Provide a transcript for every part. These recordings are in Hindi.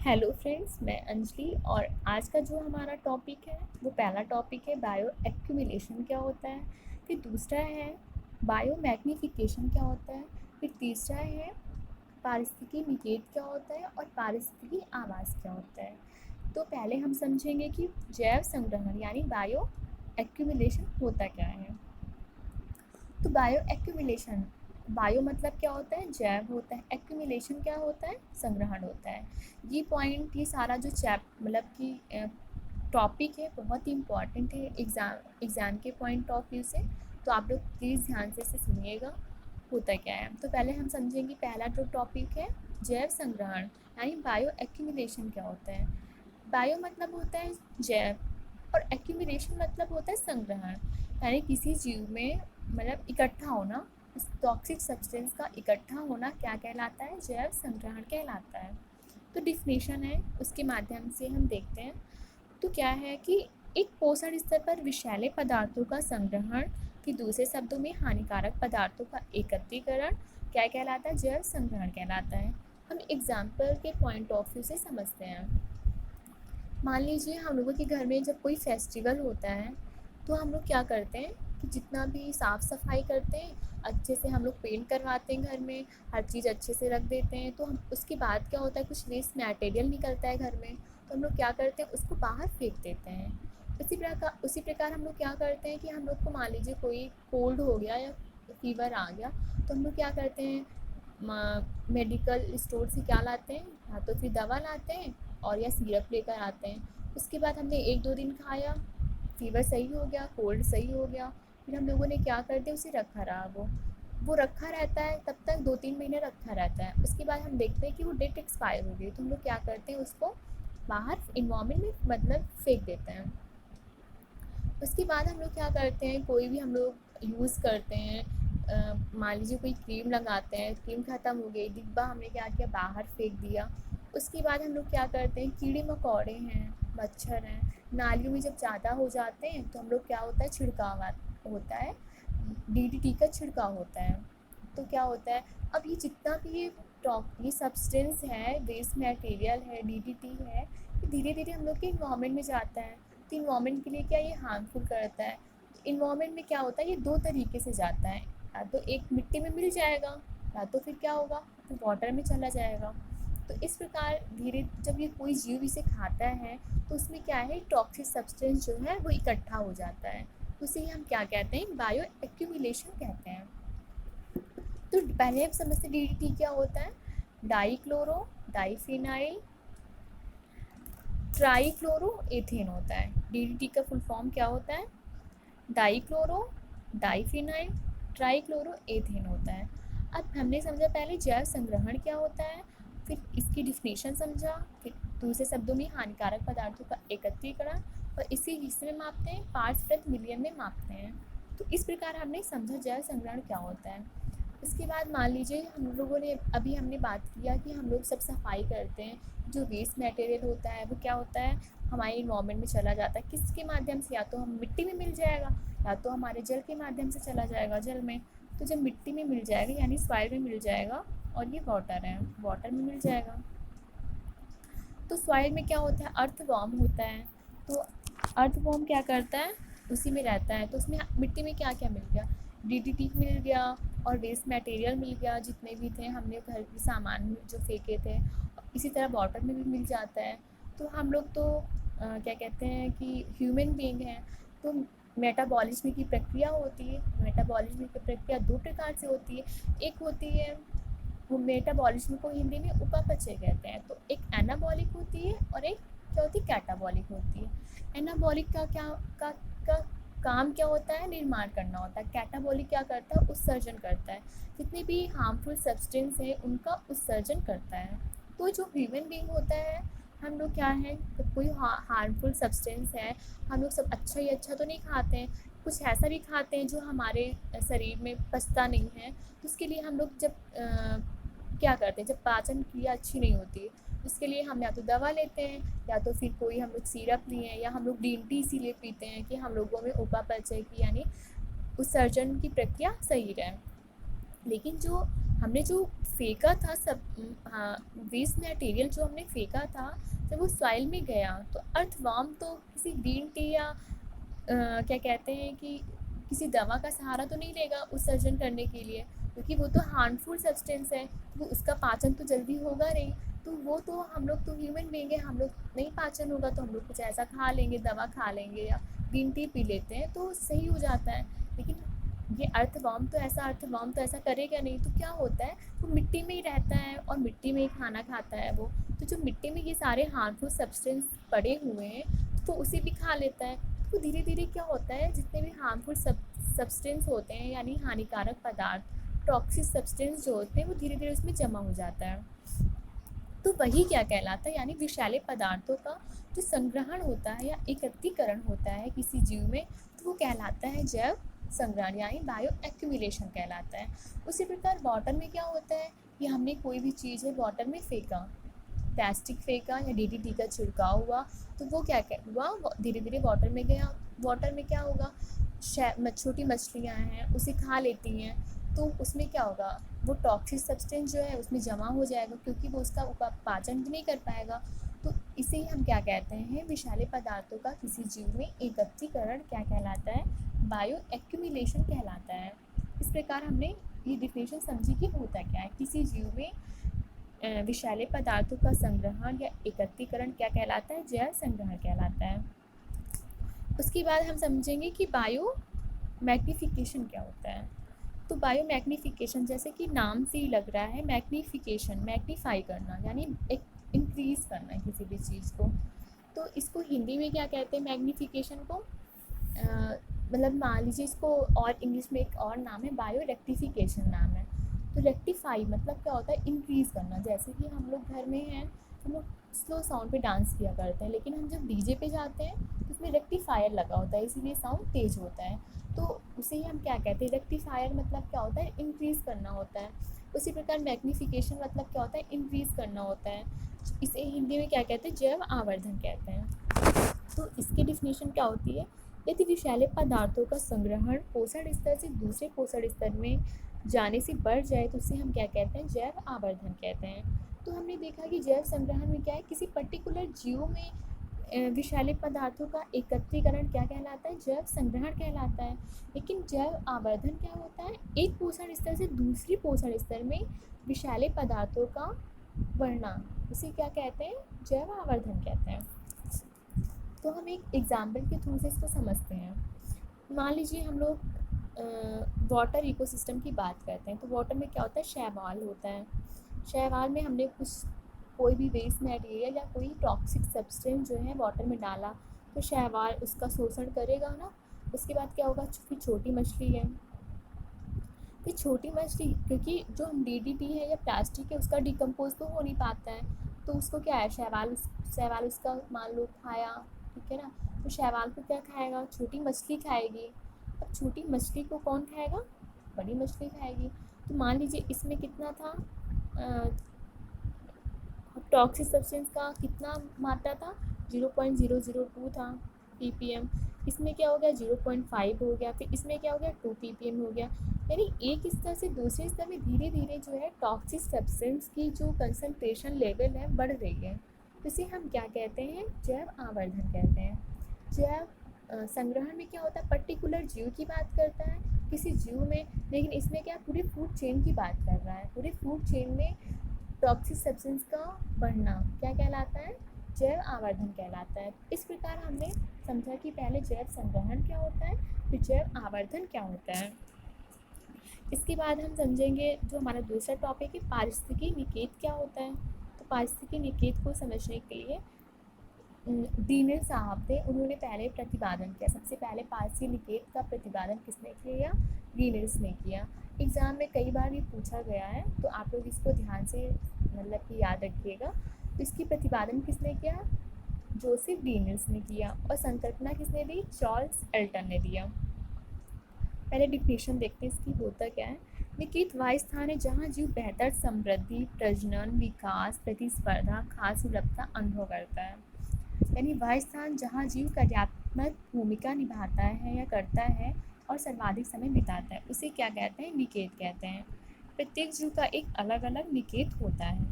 हेलो फ्रेंड्स, मैं अंजलि और आज का जो हमारा टॉपिक है वो पहला टॉपिक है बायो एक्यूमुलेशन क्या होता है। फिर दूसरा है बायो मैग्नीफिकेशन क्या होता है। फिर तीसरा है पारिस्थितिकी निषेध क्या होता है और पारिस्थितिकी आवास क्या होता है। तो पहले हम समझेंगे कि जैव संग्रहण यानी बायो एक्यूमुलेशन होता क्या है। तो बायो एक्यूमुलेशन, बायो मतलब क्या होता है, जैव होता है। एक्यूमुलेशन क्या होता है, संग्रहण होता है। ये पॉइंट, ये सारा जो मतलब कि टॉपिक है बहुत ही इम्पॉर्टेंट है एग्ज़ाम के पॉइंट ऑफ व्यू से। तो आप लोग प्लीज़ ध्यान से इसे सुनिएगा होता क्या है। तो पहले हम समझेंगे पहला जो टॉपिक है जैव संग्रहण यानी बायो एक्यूमुलेशन क्या होता है। बायो मतलब होता है जैव और एक्यूमुलेशन मतलब होता है संग्रहण, यानी किसी जीव में मतलब इकट्ठा होना, इस टॉक्सिक सब्सटेंस का इकट्ठा होना क्या कहलाता है, जैव संग्रहण कहलाता है। तो डिफिनेशन है उसके माध्यम से हम देखते हैं। तो क्या है कि एक पोषण स्तर पर विषैले पदार्थों का संग्रहण, कि दूसरे शब्दों में हानिकारक पदार्थों का एकत्रीकरण क्या कहलाता है, जैव संग्रहण कहलाता है। हम एग्जाम्पल के पॉइंट ऑफ व्यू से समझते हैं। मान लीजिए हम लोगों के घर में जब कोई फेस्टिवल होता है तो हम लोग क्या करते हैं कि जितना भी साफ़ सफाई करते हैं, अच्छे से हम लोग पेंट करवाते हैं, घर में हर चीज़ अच्छे से रख देते हैं। तो हम उसके बाद क्या होता है, कुछ वेस्ट मटेरियल निकलता है घर में, तो हम लोग क्या करते हैं, उसको बाहर फेंक देते हैं। उसी प्रकार हम लोग क्या करते हैं कि हम लोग को मान लीजिए कोई कोल्ड हो गया या फीवर आ गया, तो हम लोग क्या करते हैं, मेडिकल स्टोर से क्या लाते हैं, या तो फिर दवा लाते हैं और या सिरप लेकर आते हैं। उसके बाद हमने 1-2 दिन खाया, फ़ीवर सही हो गया, कोल्ड सही हो गया, फिर हम लोगों ने क्या कर दिया, उसे रखा रहा। वो रखा रहता है, तब तक 2-3 महीने रखा रहता है। उसके बाद हम देखते हैं कि वो डेट एक्सपायर हो गई, तो हम लोग क्या करते हैं, उसको बाहर इन्वायरमेंट में मतलब फेंक देते हैं। उसके बाद हम लोग क्या करते हैं, कोई भी हम लोग यूज़ करते हैं, मान लीजिए कोई क्रीम लगाते हैं, क्रीम ख़त्म हो गई, डिब्बा हमने क्या किया, बाहर फेंक दिया। उसके बाद हम लोग क्या करते हैं, कीड़े मकोड़े हैं, मच्छर हैं, नालियों में जब ज़्यादा हो जाते हैं तो हम लोग क्या होता है, छिड़काव होता है, डीडीटी का छिड़काव होता है। तो क्या होता है, अब ये जितना भी ये सब्सटेंस है, वेस्ट मटेरियल है, डीडीटी है, ये धीरे धीरे हम लोग के इन्वायरमेंट में जाता है। तो इन्वायरमेंट के लिए क्या ये हार्मफुल करता है। इन्वायरमेंट में क्या होता है, ये 2 तरीके से जाता है, या तो एक मिट्टी में मिल जाएगा, या तो फिर क्या होगा, तो वाटर में चला जाएगा। तो इस प्रकार धीरे जब ये कोई जीव इसे खाता है तो उसमें क्या है, टॉक्सिक सब्सटेंस जो है वो इकट्ठा हो जाता है। उसे हम क्या कहते हैं, बायो एक्यूमुलेशन कहते हैं। तो पहले हम समझते डीडीटी क्या होता है, डाईक्लोरो डाईफिनाइल ट्राईक्लोरो एथेन होता है। डीडीटी का फुल फॉर्म क्या होता है, डाईक्लोरो डाईफिनाइल ट्राईक्लोरो एथेन होता है। अब हमने समझा पहले जैव संग्रहण क्या होता है, फिर इसकी डिफिनेशन समझा, फिर दूसरे शब्दों में हानिकारक पदार्थों का एकत्रीकरण, और इसी हिस्से में मापते हैं, पार्ट्स प्रति मिलियन में मापते हैं। तो इस प्रकार हमने समझा जैव संग्रहण क्या होता है। इसके बाद मान लीजिए हम लोगों ने अभी हमने बात किया कि हम लोग सब सफाई करते हैं, जो वेस्ट मटेरियल होता है वो क्या होता है, हमारे इन्वायरमेंट में चला जाता है। किसके माध्यम से, या तो हम मिट्टी में मिल जाएगा, या तो हमारे जल के माध्यम से चला जाएगा, जल में। तो जब मिट्टी में मिल जाएगा यानी सॉइल में मिल जाएगा, और ये वाटर है, वाटर में मिल जाएगा। तो सॉइल में क्या होता है, अर्थवॉर्म होता है। तो अर्थवॉर्म क्या करता है, उसी में रहता है। तो उसमें मिट्टी में क्या क्या मिल गया, डीडीटी मिल गया और वेस्ट मटेरियल मिल गया, जितने भी थे हमने घर के सामान जो फेंके थे। इसी तरह वाटर में भी मिल जाता है। तो हम लोग तो क्या कहते हैं कि ह्यूमन बीइंग हैं, तो मेटाबॉलिज्म की प्रक्रिया होती है। मेटाबॉलिज्म की प्रक्रिया 2 प्रकार से होती है। एक होती है, वो मेटाबॉलिज्म को हिंदी में उपापचय कहते हैं। तो एक एनाबॉलिक होती है और एक क्या होती है, कैटाबॉलिक होती है। एनाबॉलिक का क्या का काम क्या होता है, निर्माण करना होता है। कैटाबॉलिक क्या करता है, उत्सर्जन करता है। जितने भी हार्मफुल सब्सटेंस है उनका उत्सर्जन करता है। तो जो ह्यूमन बीइंग होता है, हम लोग क्या है, कोई हार्मफुल सब्सटेंस है, हम लोग सब अच्छा ही अच्छा तो नहीं खाते हैं, कुछ ऐसा भी खाते हैं जो हमारे शरीर में पचता नहीं है। तो उसके लिए हम लोग जब क्या करते हैं, जब पाचन क्रिया अच्छी नहीं होती, उसके लिए हम या तो दवा लेते हैं, या तो फिर कोई हम लोग सिरप लिए, या हम लोग ग्रीन टी इसीलिए पीते हैं कि हम लोगों में उपापचय की यानी उत्सर्जन की प्रक्रिया सही रहे। लेकिन जो हमने जो फेंका था सब, हाँ, वेस्ट मटेरियल जो हमने फेंका था, जब वो सॉइल में गया तो अर्थवर्म तो किसी ग्रीन टी या क्या कहते हैं कि किसी दवा का सहारा तो नहीं लेगा उत्सर्जन करने के लिए, क्योंकि वो तो हार्मफुल सब्सटेंस है, तो उसका पाचन तो जल्दी होगा नहीं। तो वो तो हम लोग तो ह्यूमन बीइंग है, हम लोग नहीं पाचन होगा तो हम लोग कुछ ऐसा खा लेंगे, दवा खा लेंगे या ग्रीन टी पी लेते हैं तो सही हो जाता है। लेकिन ये अर्थवर्म तो ऐसा करेगा नहीं, तो क्या होता है, वो मिट्टी में ही रहता है और मिट्टी में ही खाना खाता है वो। तो जो मिट्टी में ये सारे हार्मफुल सब्सटेंस पड़े हुए हैं तो उसे भी खा लेता है। तो धीरे धीरे क्या होता है, जितने भी हार्मफुल सब्सटेंस होते हैं यानी हानिकारक पदार्थ, टॉक्सिक सब्सटेंस जो होते हैं, वो धीरे धीरे उसमें जमा हो जाता है। तो वही क्या कहलाता है, यानी विषैले पदार्थों का जो संग्रहण होता है या एकत्रीकरण होता है किसी जीव में, तो वो कहलाता है जैव संग्रहण यानी बायो एक्यूमुलेशन कहलाता है। उसी प्रकार वाटर में क्या होता है कि हमने कोई भी चीज़ है वाटर में फेंका, प्लास्टिक फेंका या डीडीटी का छिड़काव हुआ, तो वो क्या क्या हुआ, धीरे धीरे वाटर में गया। वाटर में क्या होगा, छोटी मछलियाँ हैं उसे खा लेती हैं, तो उसमें क्या होगा, वो टॉक्सिक सब्सटेंस जो है उसमें जमा हो जाएगा, क्योंकि वो उसका पाचन नहीं कर पाएगा। तो इसे ही हम क्या कहते हैं, विषैले पदार्थों का किसी जीव में एकत्रीकरण क्या कहलाता है, बायो एक्यूमुलेशन कहलाता है। इस प्रकार हमने ये डिफिनेशन समझी कि होता क्या है, किसी जीव में विषैले पदार्थों का संग्रहण या एकत्रीकरण क्या कहलाता है, जैव संग्रहण कहलाता है। उसके बाद हम समझेंगे कि बायो मैग्निफिकेशन क्या होता है। तो बायो मैग्निफिकेशन जैसे कि नाम से ही लग रहा है, मैग्निफिकेशन मैग्नीफाई करना यानी एक इंक्रीज़ करना है किसी भी चीज़ को। तो इसको हिंदी में क्या कहते हैं, मैग्निफिकेशन को, मतलब मान लीजिए इसको और इंग्लिश में एक और नाम है, बायो रेक्टिफिकेशन नाम है। तो रेक्टिफाई मतलब क्या होता है, इंक्रीज़ करना। जैसे कि हम लोग घर में हैं, हम लोग स्लो साउंड पे डांस किया करते हैं, लेकिन हम जब डीजे पे जाते हैं तो उसमें रेक्टिफायर लगा होता है, इसीलिए साउंड तेज़ होता है। तो उसे ही हम क्या कहते हैं, रेक्टिफायर मतलब क्या होता है, इंक्रीज़ करना होता है। उसी प्रकार मैग्निफिकेशन मतलब क्या होता है, इंक्रीज़ करना होता है। इसे हिंदी में क्या कहते हैं, जैव आवर्धन कहते हैं। तो इसकी डिफिनेशन क्या होती है, यदि विषैले पदार्थों का संग्रहण पोषण स्तर से दूसरे पोषण स्तर में जाने से बढ़ जाए तो उसे हम क्या कहते हैं, जैव आवर्धन कहते हैं। तो हमने देखा कि जैव संग्रहण में क्या है, किसी पर्टिकुलर जीव में विषैले पदार्थों का एकत्रीकरण क्या कहलाता है, जैव संग्रहण कहलाता है। लेकिन जैव आवर्धन क्या होता है, एक पोषण स्तर से दूसरी पोषण स्तर में विषैले पदार्थों का बढ़ना, उसे क्या कहते हैं, जैव आवर्धन कहते हैं। तो हम एक एग्जाम्पल के थ्रू से इसको समझते हैं। मान लीजिए हम लोग वाटर इकोसिस्टम की बात करते हैं, तो वाटर में क्या होता है, शैवाल होता है। शैवाल में हमने कुछ कोई भी वेस्ट मटेरियल या कोई टॉक्सिक सब्सटेंस जो है वाटर में डाला, तो शैवाल उसका शोषण करेगा ना। उसके बाद क्या होगा, फिर छोटी मछली है, फिर छोटी मछली, क्योंकि जो हम डीडीटी है या प्लास्टिक है उसका डिकम्पोज तो हो नहीं पाता है, तो उसको क्या है, शैवाल उसका मान लो खाया, ठीक है ना। तो शैवाल को क्या खाएगा, छोटी मछली खाएगी। अब छोटी मछली को कौन खाएगा, बड़ी मछली खाएगी। तो मान लीजिए इसमें कितना था, टॉक्सिक सब्सटेंस का कितना मात्रा था, 0.002 था ppm। इसमें क्या हो गया, 0.5 हो गया, फिर इसमें क्या हो गया, 2 ppm हो गया। यानी एक स्तर से दूसरे स्तर में धीरे धीरे जो है टॉक्सिक सब्सटेंस की जो कंसंट्रेशन लेवल है बढ़ रही है। तो इसे हम क्या कहते हैं, जैव आवर्धन कहते हैं। जैव संग्रहण में क्या होता है, पर्टिकुलर जीव की बात करता है किसी जीव में, लेकिन इसमें क्या पूरी फूड चेन की बात कर रहा है। पूरी फूड चेन में टॉक्सिक सब्सटेंस का बढ़ना क्या कहलाता है, जैव आवर्धन कहलाता है। इस प्रकार हमने समझा कि पहले जैव संग्रहण क्या होता है, फिर जैव आवर्धन क्या होता है। इसके बाद हम समझेंगे जो हमारा दूसरा टॉपिक है, पारिस्थितिकी निकेत क्या होता है। तो पारिस्थितिकी निकेत को समझने के लिए डीनर साहब थे, उन्होंने पहले प्रतिपादन किया। सबसे पहले पारसी निकेत का प्रतिपादन किसने किया, डीनर्स ने किया। एग्ज़ाम में कई बार ये पूछा गया है, तो आप लोग इसको ध्यान से मतलब कि याद रखिएगा। तो इसकी प्रतिपादन किसने किया, जोसेफ डीनर्स ने किया, और संकल्पना किसने दी, चार्ल्स एल्टन ने दिया। पहले डिफिनेशन देखते हैं इसकी, होता क्या है। निकेत वह स्थान है जहाँ जीव बेहतर समृद्धि, प्रजनन, विकास, प्रतिस्पर्धा, खास सुलभता अनुभव करता है। यानी वह स्थान जहाँ जीव कार्यात्मक भूमिका निभाता है या करता है और सर्वाधिक समय बिताता है, उसे क्या कहते हैं, निकेत कहते हैं। प्रत्येक जीव का एक अलग अलग निकेत होता है।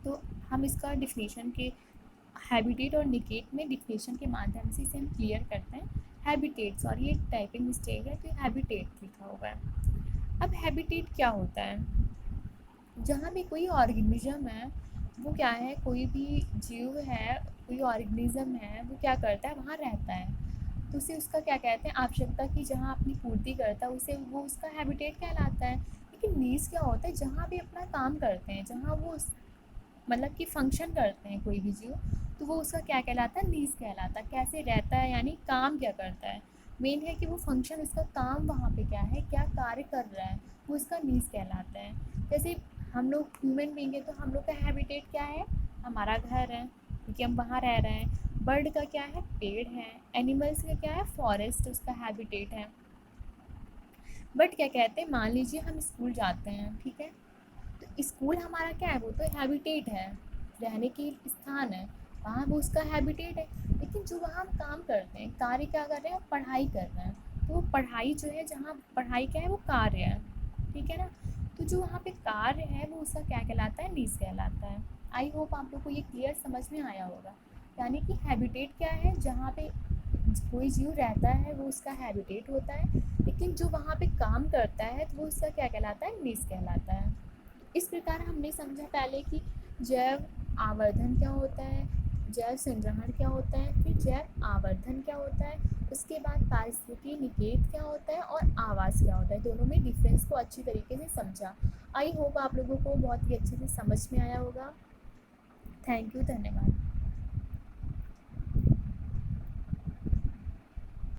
तो हम इसका डिफिनेशन के हैबिटेट और निकेट में डिफिनेशन के माध्यम से इसे हम क्लियर करते हैं। हैबिटेट, सॉरी ये टाइपिंग मिस्टेक है, तो हैबिटेट लिखा हुआ है। अब हैबिटेट क्या होता है? जहाँ भी कोई ऑर्गेनिज्म है, वो क्या है, कोई भी जीव है, कोई ऑर्गेनिज्म है, वो क्या करता है, वहाँ रहता है, तो उसे उसका क्या कहते हैं, आवश्यकता की जहाँ अपनी पूर्ति करता है, उसे वो उसका हैबिटेट कहलाता है। लेकिन नीड्स क्या होता है, जहाँ भी अपना काम करते हैं, जहाँ वो मतलब कि फंक्शन करते हैं कोई भी जीव, तो वो उसका क्या कहलाता है, नीड्स कहलाता है। कैसे रहता है, यानी काम क्या करता है, मेन है कि वो फंक्शन, उसका काम वहाँ पे क्या है, क्या कार्य कर रहा है, वो उसका नीड्स कहलाता है। जैसे हम लोग ह्यूमन बीइंग है, तो हम लोग का हैबिटेट क्या है, हमारा घर है, क्योंकि हम वहाँ रह रहे हैं। बर्ड का क्या है, पेड़ है। एनिमल्स का क्या है, फॉरेस्ट उसका हैबिटेट है। बट क्या कहते हैं, मान लीजिए हम स्कूल जाते हैं, ठीक है, तो स्कूल हमारा क्या है, वो तो हैबिटेट है, रहने की स्थान है, वहाँ वो उसका हैबिटेट है। लेकिन जो वहाँ हम काम करते हैं, कार्य क्या कर रहे हैं, पढ़ाई कर रहे हैं, तो वो पढ़ाई जो है, जहाँ पढ़ाई क्या है, वो कार्य है, ठीक है ना। तो जो वहाँ पे कार्य है, वो उसका क्या कहलाता है, नीज कहलाता है। आई होप आप लोग को ये क्लियर समझ में आया होगा। यानी कि हैबिटेट क्या है, जहाँ पे कोई जीव रहता है, वो उसका हैबिटेट होता है। लेकिन जो वहाँ पे काम करता है, तो वो उसका क्या कहलाता है, नीज कहलाता है। इस प्रकार हमने समझा पहले कि जैव आवर्धन क्या होता है, जैव संग्रहण क्या होता है, फिर जैव आवर्धन क्या होता है, उसके बाद पारिस्थितिकी निकेत क्या होता है और आवास क्या होता है। दोनों में डिफरेंस को अच्छी तरीके से समझा। आई होप आप लोगों को बहुत ही अच्छे से समझ में आया होगा। थैंक यू, धन्यवाद।